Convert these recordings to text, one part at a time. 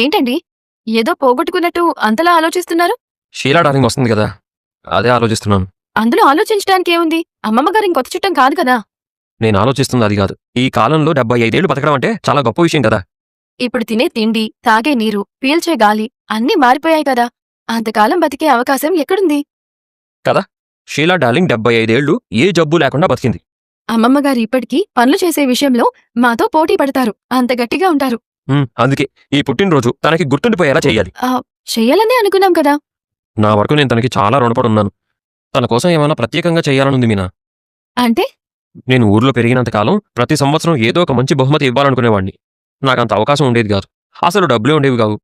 ఏంటండి? ఏదో పోగొట్టుకున్నట్టు అంతలా ఆలోచిస్తున్నారు? షీలా డార్లింగ్ వస్తుంది కదా, అదే ఆలోచిస్తున్నాను. అందులో ఆలోచించడానికేముంది? అమ్మమ్మ గారు ఇంకొత్త చుట్టం కాదు కదా! నేను ఆలోచిస్తుంది అది కాదు. ఈ కాలంలో 75 ఏళ్లు బతకడం అంటే చాలా గొప్ప విషయం కదా. ఇప్పుడు తినే తిండి, తాగే నీరు, పీల్చే గాలి అన్నీ మారిపోయాయి కదా! అంతకాలం బతికే అవకాశం ఎక్కడుంది? షీలా డార్లింగ్ 75 ఏళ్లు ఏ జబ్బు లేకుండా బతికింది. అమ్మమ్మ గారు ఇప్పటికీ పనులు చేసే విషయంలో మాతో పోటీ పడతారు. అంత గట్టిగా ఉంటారు. అందుకే ఈ పుట్టినరోజు తనకి గుర్తుండిపోయేలా చేయాలి. చెయ్యాలనే అనుకున్నాం కదా! నా వరకు నేను తనకి చాలా రుణపడి ఉన్నాను. తన కోసం ఏమైనా ప్రత్యేకంగా చేయాలనుంది మీనా. అంటే? నేను ఊర్లో పెరిగినంతకాలం ప్రతి సంవత్సరం ఏదో ఒక మంచి బహుమతి ఇవ్వాలనుకునేవాణ్ణి. నాకంత అవకాశం ఉండేది కాదు. అసలు డబ్బులే ఉండేవి కావు.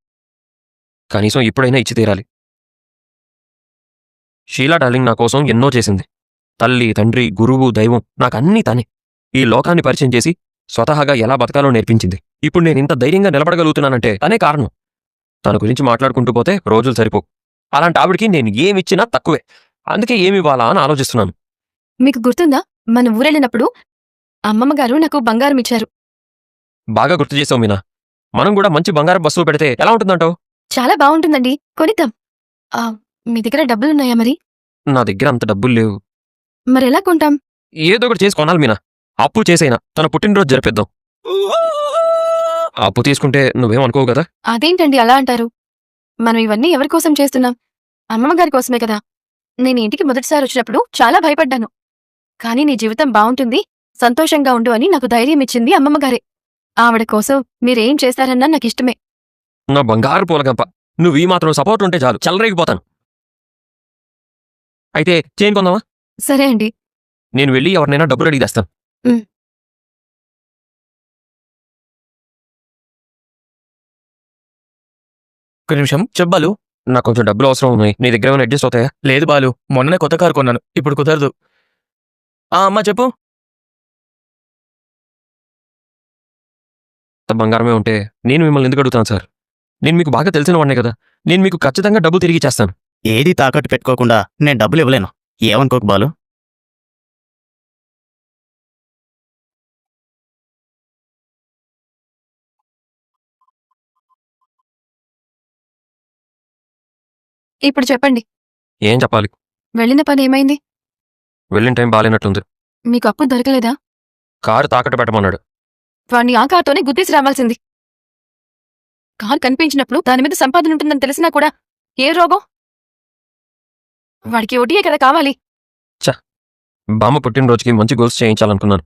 కనీసం ఇప్పుడైనా ఇచ్చి తీరాలి. షీలా డార్లింగ్ నా కోసం ఎన్నో చేసింది. తల్లి, తండ్రి, గురువు, దైవం నాకన్నీ తనే. ఈ లోకాన్ని పరిచయం చేసి స్వతహాగా ఎలా బతకాలో నేర్పించింది. ఇప్పుడు నేను ఇంత ధైర్యంగా నిలబడగలుగుతున్నానంటే తనే కారణం. తన గురించి మాట్లాడుకుంటూ పోతే రోజులు సరిపోవు. అలాంటి ఆవిడికి నేను ఏమిచ్చినా తక్కువే. అందుకే ఏమివ్వాలా అని ఆలోచిస్తున్నాను. మీకు గుర్తుందా? మన ఊరెళ్ళినప్పుడు అమ్మమ్మ గారు నాకు బంగారం ఇచ్చారు. బాగా గుర్తు చేసావు మీనా. మనం కూడా మంచి బంగారం వస్తువు పెడితే ఎలా ఉంటుందంటావు? చాలా బావుంటుందండి. కొనిద్దాం. మీ దగ్గర డబ్బులున్నాయా మరి? నా దగ్గర అంత డబ్బులు లేవు. మరెలా కొంటాం? ఏదో ఒకటి చేసి కొనాలి మీనా. అప్పు చేసైనా తన పుట్టినరోజు జరిపిద్దాం. అప్పు తీసుకుంటే నువ్వేం అనుకోవు కదా? అదేంటండి అలా అంటారు? మనం ఇవన్నీ ఎవరికోసం చేస్తున్నాం? అమ్మమ్మ గారి కోసమే కదా! నేను ఇంటికి మొదటిసారి వచ్చినప్పుడు చాలా భయపడ్డాను. కానీ నీ జీవితం బావుంటుంది, సంతోషంగా ఉండు అని నాకు ధైర్యం ఇచ్చింది అమ్మమ్మగారే. ఆవిడ కోసం మీరేం చేస్తారన్నా నాకిష్టమే. నా బంగారు పూలగంప, నువ్వు ఈ మాత్రం సపోర్ట్ ఉంటే చాలు, చెలరేగిపోతాను. అయితే చైన్ కొందామా? సరే అండి. నేను వెళ్ళి ఎవరినైనా డబ్బులు అడిగి తెస్తాను. ఒక నిమిషం చెప్పాలు. నాకు కొంచెం డబ్బులు అవసరం ఉన్నాయి. నీ దగ్గర ఏమైనా అడ్జస్ట్ అవుతాయా? లేదు బాలు, మొన్ననే కొత్త కారు కొన్నాను, ఇప్పుడు కుదరదు. అమ్మా చెప్పు. బంగారమే ఉంటే నేను మిమ్మల్ని ఎందుకు అడుగుతాను సార్? నేను మీకు బాగా తెలిసిన వాడినే కదా. నేను మీకు ఖచ్చితంగా డబ్బులు తిరిగి చేస్తాను. ఏది తాకట్టు పెట్టుకోకుండా నేను డబ్బులు ఇవ్వలేను. ఏమనుకోకు బాలు. ఇప్పుడు చెప్పండి. ఏం చెప్పాలి? వెళ్ళిన పని ఏమైంది? వెళ్ళిన టైం బాగాలేనట్టుంది. మీకు అప్పు దొరకలేదా? కారు తాకట్టు పెట్టమన్నాడు. వాణ్ణి ఆ కారుతోనే గుద్దేసి రావాల్సింది. కారు కనిపించినప్పుడు దాని మీద సంపాదన ఉంటుందని తెలిసినా కూడా ఏ రోగం? వాడికి వడ్డీయే కదా కావాలి. బామ్మ పుట్టినరోజుకి మంచి గోల్స్ చేయించాలనుకున్నాను.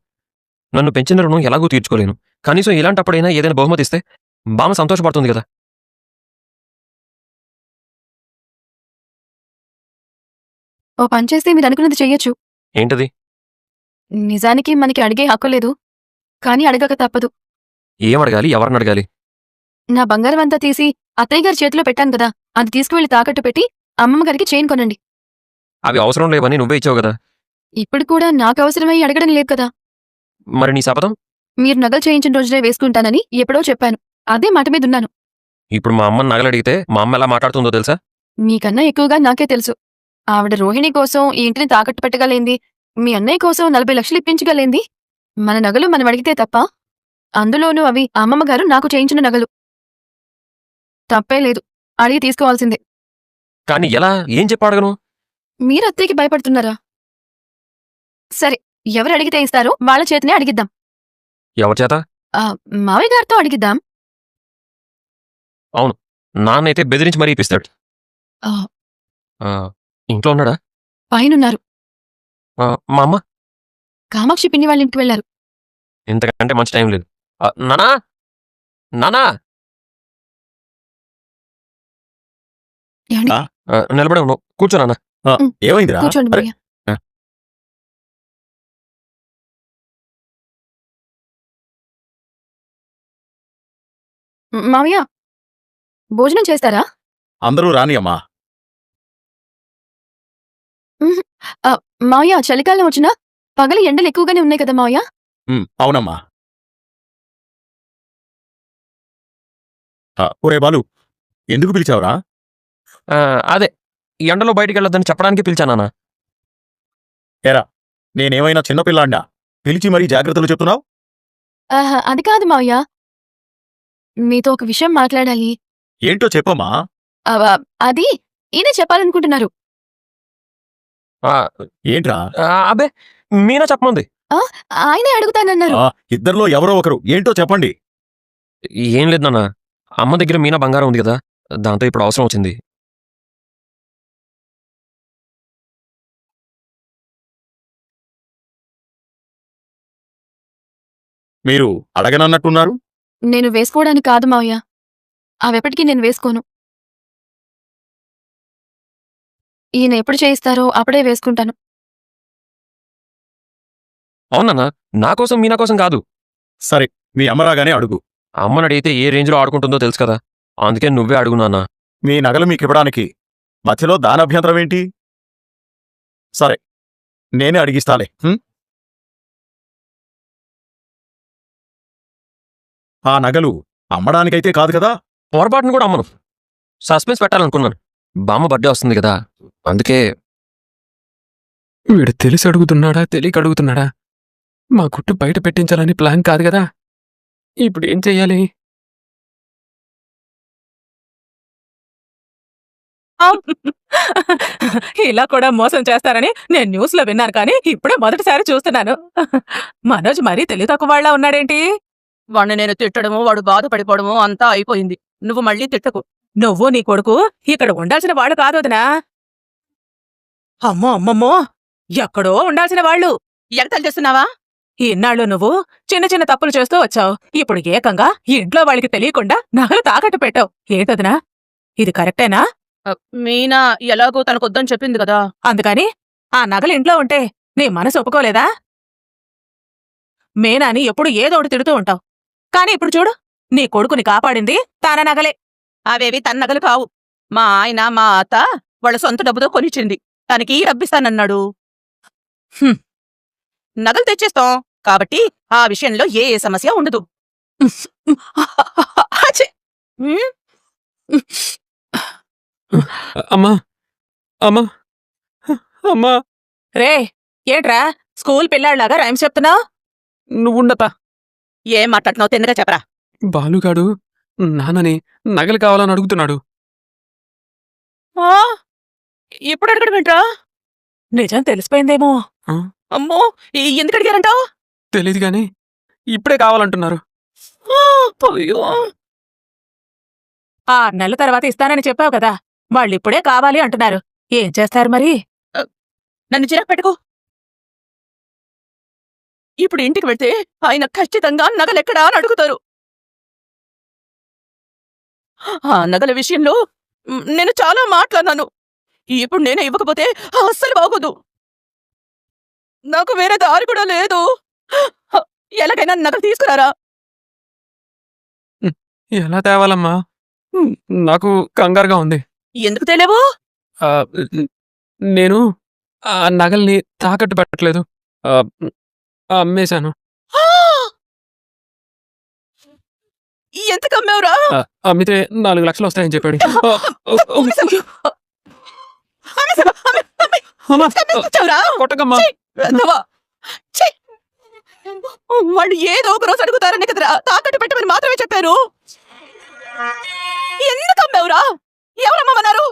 నన్ను పెంచిన రుణం ఎలాగూ తీర్చుకోలేను. కనీసం ఇలాంటప్పుడైనా ఏదైనా బహుమతి ఇస్తే బామ్మ సంతోషపడుతుంది కదా. ఓ పని చేస్తే మీరు అనుకున్నది చెయ్యొచ్చు. ఏంటది? నిజానికి మనకి అడిగే హక్కు లేదు, కానీ అడగక తప్పదు. ఏం అడగాలి? ఎవరిని అడగాలి? నా బంగారం అంతా తీసి అత్తయ్య గారి చేతిలో పెట్టాను కదా, అది తీసుకువెళ్ళి తాకట్టు పెట్టి అమ్మమ్మ గారికి చైన్ కొనండి. అవి అవసరం లేవని నువ్వే ఇచ్చావు కదా. ఇప్పుడు కూడా నాకు అవసరమై అడగడం లేదు కదా. మరి నీ శపథం? మీరు నగలు చేయించిన రోజునే వేసుకుంటానని ఎప్పుడో చెప్పాను. అదే మాట మీదున్నాను. ఇప్పుడు మా అమ్మని నగలు అడిగితే మా అమ్మ ఎలా మాట్లాడుతుందో తెలుసా? మీకన్నా ఎక్కువగా నాకే తెలుసు. ఆవిడ రోహిణి కోసం ఈ ఇంటిని తాకట్టు పెట్టగలేంది, మీ అన్నయ్య కోసం 40 లక్షలు ఇప్పించగలేంది. మన నగలు మనం అడిగితే తప్ప? అందులోనూ అవి అమ్మమ్మగారు నాకు చేయించిన నగలు. తప్పే లేదు, అడిగి తీసుకోవాల్సిందే. కానీ ఎలా? ఏం చెప్పి అడగను? మీరు అత్తయ్యకి భయపడుతున్నారా? సరే, ఎవరు అడిగితే ఇస్తారో వాళ్ళ చేతినే అడిగిద్దాం. ఎవరి చేత? మావయ్య గారితో అడిగిద్దాం. అవును, నాన్నైతే బెదిరించి మరీ ఇప్పిస్తాడు. ఇంట్లో ఉన్నాడా? పైనున్నారు. మా అమ్మ? కామాక్షి పిన్ని వాళ్ళ ఇంటికి వెళ్లారు. ఇంతకంటే మంచి టైం లేదు. నానా, నానా, నిలబడే ఉన్నావు, కూర్చో నాన్న. ఏమైందిరా? కూర్చోండి మావయ్య. మావయ్య, భోజనం చేస్తారా? అందరూ రాని అమ్మా. మావయ్య, చలికాలం వచ్చినా పగలు ఎండలు ఎక్కువగానే ఉన్నాయి కదా మావయ్య? అవునమ్మా. ఒరే బాలు, ఎందుకు పిలిచావురా? అదే, ఎండలో బయటికి వెళ్ళొద్దని చెప్పడానికి పిలిచానా. ఏరా, నేనేమైనా చిన్నపిల్లాండా పిలిచి మరీ జాగ్రత్తలు చెప్తున్నావు? అది కాదు మావయ్య, మీతో ఒక విషయం మాట్లాడాలి. ఏంటో చెప్పమ్మా. అది ఈయన చెప్పాలనుకుంటున్నారు. ఆ, ఏంట్రా? అబ్బే మీనా చెప్పమంది. ఆయనే అడుగుతానన్నారు. ఇద్దరిలో ఎవరో ఒకరు ఏంటో చెప్పండి. ఏం లేదు నాన్న, అమ్మ దగ్గర మీనా బంగారం ఉంది కదా, దాంతో ఇప్పుడు అవసరం వచ్చింది. మీరు అడగనన్నట్టున్నారు. నేను వేసుకోవడానికి కాదు మావయ్య, అవెప్పటికీ నేను వేసుకోను. ఈయన ఎప్పుడు చేయిస్తారో అప్పుడే వేసుకుంటాను. అవునన్నా, నా కోసం మీనా కోసం కాదు. సరే, మీ అమ్మరాగానే అడుగు. అమ్మని అడిగితే ఏ రేంజ్లో ఆడుకుంటుందో తెలుసు కదా, అందుకే నువ్వే అడుగు నాన్న. మీ నగలు మీకివ్వడానికి మధ్యలో దానభ్యంతరం ఏంటి? సరే, నేనే అడిగిస్తాలే. ఆ నగలు అమ్మడానికైతే కాదు కదా? పొరపాటును కూడా అమ్మను. సస్పెన్స్ పెట్టాలనుకున్నాను. బామ్మ బర్త్డే వస్తుంది కదా, అందుకే. వీడు తెలిసి అడుగుతున్నాడా తెలియక అడుగుతున్నాడా? మా గుట్టు బయట పెట్టించాలని ప్లాన్ కాదు కదా. ఇప్పుడు ఏం చెయ్యాలి? ఇలా కూడా మోసం చేస్తారని నేను న్యూస్ లో విన్నాను కానీ ఇప్పుడే మొదటిసారి చూస్తున్నాను. మనోజ్ మరీ తెలివి తక్కువ వాళ్ళ ఉన్నాడేంటి? వాణ్ణి నేను తిట్టడము, వాడు బాధపడిపోవడము అంతా అయిపోయింది. నువ్వు మళ్ళీ తిట్టకు. నువ్వు నీ కొడుకు ఇక్కడ ఉండాల్సిన వాళ్ళు కాదు వదినా. అమ్మో అమ్మమ్మో, ఎక్కడో ఉండాల్సిన వాళ్ళు. ఎగతాలు చేస్తున్నావా? ఇన్నాళ్ళు నువ్వు చిన్న చిన్న తప్పులు చేస్తూ వచ్చావు. ఇప్పుడు ఏకంగా ఇంట్లో వాళ్ళకి తెలియకుండా నగలు తాకట్టు పెట్టావు. ఏంటదినా, ఇది కరెక్టేనా? మీనా ఎలాగో తనకొద్దని చెప్పింది కదా, అందుకని ఆ నగలు ఇంట్లో ఉంటే నీ మనసు ఒప్పుకోలేదా? మీనాని ఎప్పుడు ఏదో ఒకటి తిడుతూ ఉంటావు, కాని ఇప్పుడు చూడు, నీ కొడుకుని కాపాడింది తన నగలే. అవేవి తన నగలు కావు. మా ఆయన మా అత్త వాళ్ళ సొంత డబ్బుతో కొనిచ్చింది. తనకి డబ్బిస్తానన్నాడు. నగలు తెచ్చేస్తాం కాబట్టి ఆ విషయంలో ఏ సమస్య ఉండదు. అమ్మా అమ్మా అమ్మా, రే, ఏంట్రా స్కూల్ పిల్లాడిలాగా రైమ్స్ చెప్తున్నావు? నువ్వుండతా. ఏం మాట్లాడుతున్నావు తిన్నగా చెప్పరా. బాలుగాడు నాన్నని నగలు కావాలని అడుగుతున్నాడు. ఇప్పుడు అడగడం ఏంట్రా? నిజం తెలిసిపోయిందేమో. ఆ? అమ్మో, ఎందుకు అడిగారంటావు? తెలీదు గాని ఇప్పుడే కావాలంటున్నారు. ఆ నెల తర్వాత ఇస్తానని చెప్పావు కదా, వాళ్ళిప్పుడే కావాలి అంటున్నారు. ఏం చేస్తారు మరి? నన్ను చిరాకు పెట్టుకో. ఇప్పుడు ఇంటికి వెళ్తే ఆయన ఖచ్చితంగా నగలెక్కడా అని అడుగుతారు. ఆ నగల విషయంలో నేను చాలా మాట్లాడినాను. ఇప్పుడు నేనే ఇవ్వకపోతే అస్సలు బాగోదు. నాకు వేరే దారి కూడా లేదు. ఎలాగైనా నగలు తీసుకురారా. ఎలా తేవాలమ్మా? నాకు కంగారుగా ఉంది. ఎందుకు తెలియవు? ఆ, నేను ఆ నగల్ని తాకట్టు పెట్టట్లేదు. అమ్మేశాను. ఎంత కమ్మేవురా? అమ్మితే 4 లక్షలు వస్తాయని చెప్పాడు. కొట్టకమ్మా. వాళ్ళు ఏదో ఒక రోజు అడుగుతారని కదరా తాకట్టు పెట్టమని మాత్రమే చెప్పారు. ఎందుకు అమ్మావురా? ఎవరమ్మన్నారు?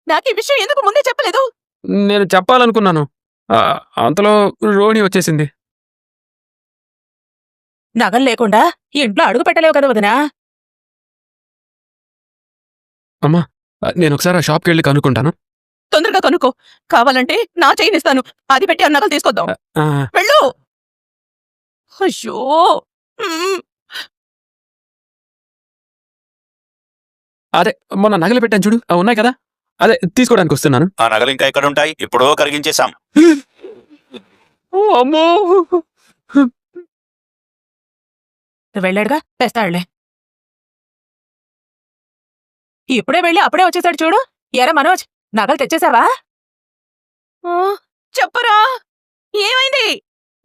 నాకు ఈ విషయం ఎందుకు ముందే చెప్పలేదు? నేను చెప్పాలనుకున్నాను, అంతలో రోహిణి వచ్చేసింది. నగలు లేకుండా ఇంట్లో అడుగు పెట్టలేవు కదా వదినా. అమ్మా, నేను ఒకసారి ఆ షాప్కి వెళ్ళి కనుక్కుంటాను. తొందరగా కనుక్కో. కావాలంటే నా చైన్ ఇస్తాను, అది పెట్టి ఆ నగలు తీసుకొద్దాం. వెళ్ళు. అయ్యో, అదే మొన్న నగలు పెట్టాను చూడు, ఉన్నాయి కదా, అదే తీసుకోవడానికి వస్తున్నాను. ఆ నగలు ఇంకా ఎక్కడుంటాయి? ఎప్పుడో కరిగించేశాం. అమ్మో, వెళ్ళాడుగా, తెస్తాడులే. ఇప్పుడే వెళ్ళి అప్పుడే వచ్చేసాడు చూడు. ఎరా మనోజ్, నగలు తెచ్చేసావా? చెప్పరా, ఏమైంది?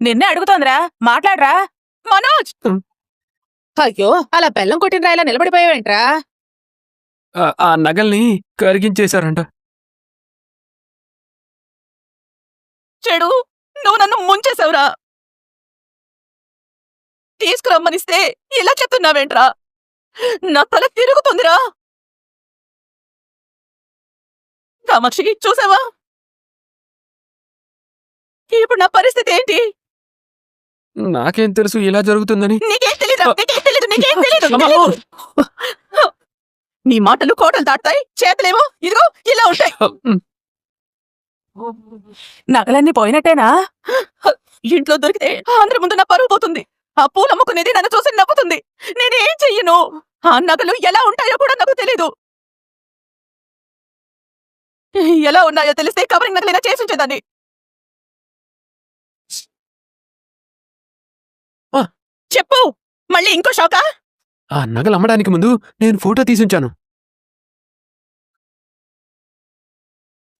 నిన్నే అడుగుతోందిరా, మాట్లాడరా మనోజ్. అయ్యో, అలా బెల్లం కొట్టిన రాయిలా నిలబడిపోయావేంట్రా? ఆ నగల్ని కరిగించేశారంట. చెడు, నువ్వు నన్ను ముంచేశావురా. తీసుకురమ్మనిస్తే ఇలా చెప్తున్నావేంట్రా? నా తల తిరుగుతుందిరా. కామాక్షి చూసావా? ఇప్పుడు నా పరిస్థితి ఏంటి? నాకేం తెలుసు ఇలా జరుగుతుందని. నీకేం తెలీదు, నీకేం తెలీదు, నీకేం తెలీదు, తెలీదు. నీ మాటలు కోటలు దాటుతాయి, చేతలేమో ఇదిగో ఇలా ఉంటాయి. నగలన్నీ పోయినట్టేనా? ఇంట్లో దొరికితే అందరి ముందు నా పరువు పోతుంది. ఆ పూలు అమ్ముకునేది నన్ను చూసి నవ్వుతుంది. నేనేం చెయ్యను? ఆ నగలు ఎలా ఉంటాయో కూడా నాకు తెలీదు. ఎలా ఉన్నాయో తెలిస్తే కవరింగ్ నగలైనా చేసి ఉంచేదాన్ని. చెప్పు, మళ్ళీ ఇంకో షాకా? ఆ నగలు అమ్మడానికి ముందు నేను ఫోటో తీసుంచాను.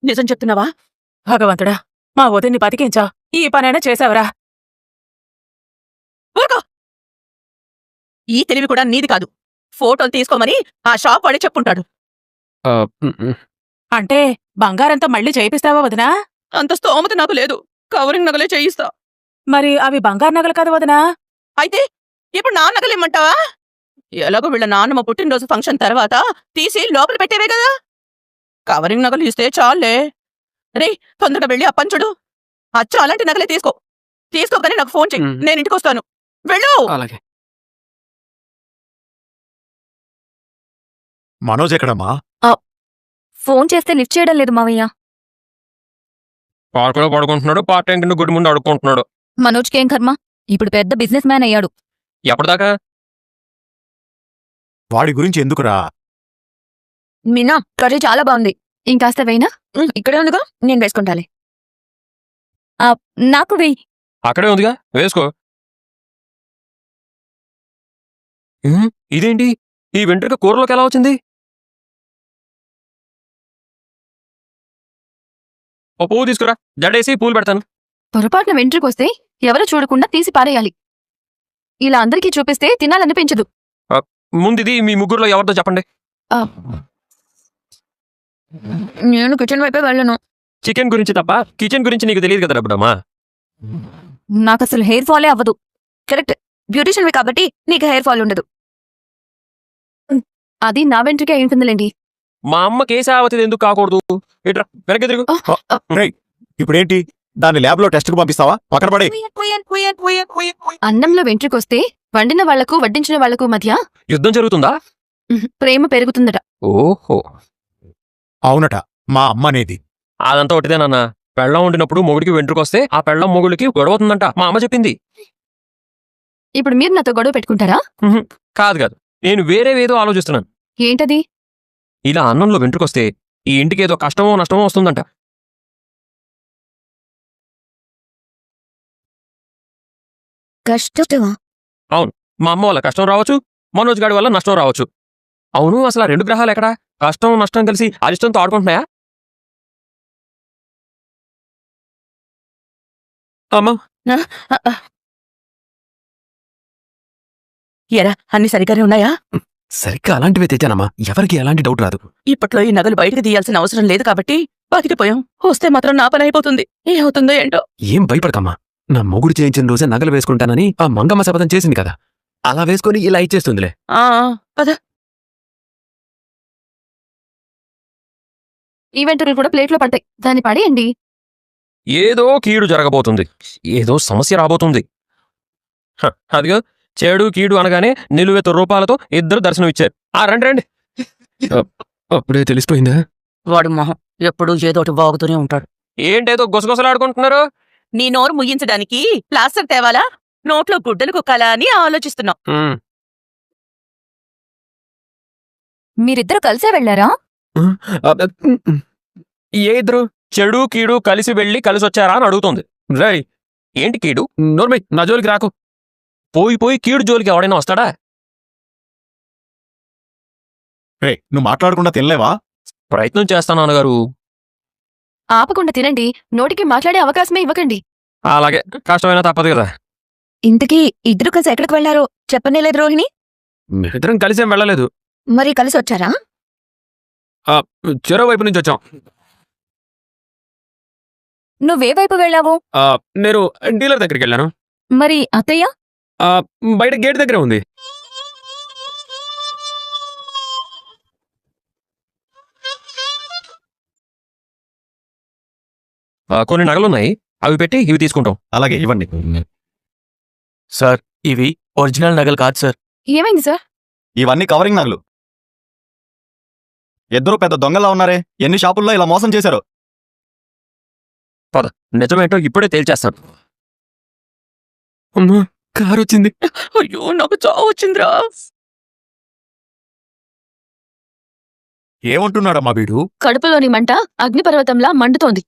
నిజం చెప్తున్నావా? భగవంతుడా, మా వదిన్ని బతికించా. ఈ పనైనా చేసావరా? ఊరుకో. ఈ తెలివి కూడా నీది కాదు. ఫోటోలు తీసుకోమని ఆ షాప్ వాడే చెప్పుంటాడు. అంటే బంగారంతో మళ్ళీ చేయిస్తావా వదినా? అంత స్తోమత నాకు లేదు. కవరింగ్ నగలే చేయిస్తా. మరి అవి బంగారు నగలు కదా వదినా? అయితే ఇప్పుడు నా నగలు ఇమ్మంటావా? ఎలాగో వీళ్ళ నాన్నమ్మ పుట్టినరోజు ఫంక్షన్ తర్వాత తీసి లోపల పెట్టేవే కదా. కవరింగ్ నగలు ఇస్తే చాలే. రే, తొందరగా వెళ్ళి ఆ పంచుడు. అచ్చా అలాంటి నగలే తీసుకోగానే నాకు ఫోన్ చెయ్యి. నేను ఇంటికి వస్తాను. వెళ్ళు. అలాగే. మనోజ్ ఎక్కడమ్మా? ఫోన్ చేస్తే లిఫ్ట్ చేయడం లేదు మావయ్య. పార్కులో పడుకుంటున్నాడు, పార్ట్ టైం కింద గుడి ముందు అడుక్కుంటున్నాడు. మనోజ్కి ఏం కర్మ, ఇప్పుడు పెద్ద బిజినెస్ మ్యాన్ అయ్యాడు. ఎప్పటిదాకా? వాడి గురించి ఎందుకురా? మీనా, కర్రీ చాలా బాగుంది. ఇంకాస్త వేయినా? ఇక్కడే ఉందిగా, నేను వేసుకుంటాలే. నాకు వెయ్యి. అక్కడే ఉందిగా, వేసుకో. ఇదేంటి, ఈ వెంట్రుక కూరలోకి ఎలా వచ్చింది? ఓ పువ్వు తీసుకురా, జడేసి పూలు పెడతాను. పొరపాటున వెంట్రుకొస్తే ఎవరు చూడకుండా తీసి పారేయాలి. ఇలా అందరికీ చూపిస్తే తినాలనిపించదు. ముందిది మీ ముగ్గురులో ఎవరితో చెప్పండి. నేను కిచెన్ వైపే వెళ్ళను. చికెన్ గురించి తప్ప కిచెన్ గురించి నీకు తెలియదు కదా డబ్బుడమ్మా. నాకు అసలు హెయిర్ ఫాలే అవ్వదు. కరెక్ట్, బ్యూటిషియన్వి కాబట్టి నీకు హెయిర్ ఫాల్ ఉండదు. అది నా వెంట్రుకే అయి ఉంటుందిలేండి. మా అమ్మ కేసావతిది ఎందుకు కాకూడదు? ఇట్రా, వెనక్కి తిరుగు. ఇప్పుడేంటి, దాన్ని ల్యాబ్లో టెస్ట్కు పంపిస్తావా? పక్కన పడే. అన్నంలో వెంట్రుకొస్తే వండిన వాళ్లకు వడ్డించిన వాళ్లకు మధ్య యుద్ధం జరుగుతుందా? ప్రేమ పెరుగుతుందట. ఓహో, అవునట, మా అమ్మ అనేది. అదంతా ఒకటిదేనన్నా. పెళ్ళం వండినప్పుడు మొగుడికి వెంట్రుకొస్తే ఆ పెళ్ళం మొగుడికి గొడవతుందంట, మా అమ్మ చెప్పింది. ఇప్పుడు మీరు నాతో గొడవ పెట్టుకుంటారా? కాదు కాదు, నేను వేరేవేదో ఆలోచిస్తున్నాను. ఏంటది? ఇలా అన్నంలో వెంట్రుకొస్తే ఈ ఇంటికి ఏదో కష్టమో నష్టమో వస్తుందంట. కష్టమా? అవును, మా అమ్మ వల్ల కష్టం రావచ్చు, మనోజ్ గాడి వల్ల నష్టం రావచ్చు. అవును, అసలు ఆ రెండు గ్రహాలు ఎక్కడా? కష్టం నష్టం కలిసి అరిష్టంతో ఆడుకుంటున్నాయా? అమ్మా, ఎరా, అన్ని సరిగానే ఉన్నాయా? సరిగ్గా అలాంటివే తెచ్చానమ్మా, ఎవరికి ఎలాంటి డౌట్ రాదు. ఇప్పట్లో ఈ నగలు బయటకు తీయాల్సిన అవసరం లేదు కాబట్టి బతికిపోయాం. వస్తే మాత్రం నా పని అయిపోతుంది. ఏమవుతుందో ఏంటో. ఏం భయపడకమ్మా, నా మొగుడు చేయించిన రోజే నగలు వేసుకుంటానని ఆ మంగమ్మ శపథం చేసింది కదా, అలా వేసుకొని ఇలా ఇచ్చేస్తుందిలే. పద. ఈ వెంట్రుకలు కూడా ప్లేట్లో పడతాయి, దాన్ని పడేయండి. ఏదో కీడు జరగబోతుంది, ఏదో సమస్య రాబోతుంది. అదిగో చెడు కీడు అనగానే నిలువెత్తు రూపాలతో ఇద్దరు దర్శనం ఇచ్చారు. రండి రండి. అప్పుడే తెలిసిపోయిందా? వాడు మొహం ఎప్పుడూ ఏదోటి బాగుతూనే ఉంటాడు. ఏంటేదో గుసగుసలాడుకుంటున్నారు? నీ నోరు ముయ్యించడానికి ప్లాస్టర్ తేవాలా, నోట్లో గుడ్డలు కుక్కాలా అని ఆలోచిస్తున్నాం. మీరిద్దరు కలిసే వెళ్లారా? ఏ ఇద్దరు? చెడు కీడు కలిసి వెళ్ళి కలిసొచ్చారా అని అడుగుతుంది. రై, ఏంటి కీడు? నోర్మై, నా జోలికి రాకు. పోయి పోయి కీడు జోలికి ఎవడైనా వస్తాడా? రే, నువ్వు మాట్లాడకుండా తినలేవా? ప్రయత్నం చేస్తాను నాన్నగారు. ఆపకుండా తినండి, నోటికి మాట్లాడే అవకాశమే ఇవ్వకండి. అలాగే, కష్టమైనా తప్పదు కదా. ఇంతకీ ఇద్దరు కలిసి ఎక్కడికి వెళ్లారో చెప్పనేలేదు రోహిణి. మేమిద్దరం కలిసేం వెళ్ళలేదు. మరి కలిసి వచ్చారా? చెరో వైపు నుంచి వచ్చాం. నువ్వే వైపు వెళ్ళావు? నేను డీలర్ దగ్గరికి వెళ్ళాను. మరి అత్తయ్య? బయట గేట్ దగ్గర ఉంది. కొన్ని నగలున్నాయి, అవి పెట్టి ఇవి తీసుకుంటాం. అలాగే ఇవ్వండి. సార్ ఇవి ఒరిజినల్ నగలు కాదు సార్. ఏమైంది సార్? ఇవన్నీ కవరింగ్ నగలు. ఇద్దరు పెద్ద దొంగలా ఉన్నారే, ఎన్ని షాపుల్లో ఇలా మోసం చేశారు. నిజమేంటో ఇప్పుడే తేల్చేస్తాను. అమ్మా, కారు వచ్చింది. అయ్యో నాకు చావు వచ్చిందిరా. ఏమంటున్నాడమ్మా వీడు? కడుపులోని మంట అగ్నిపర్వతంలా మండుతోంది.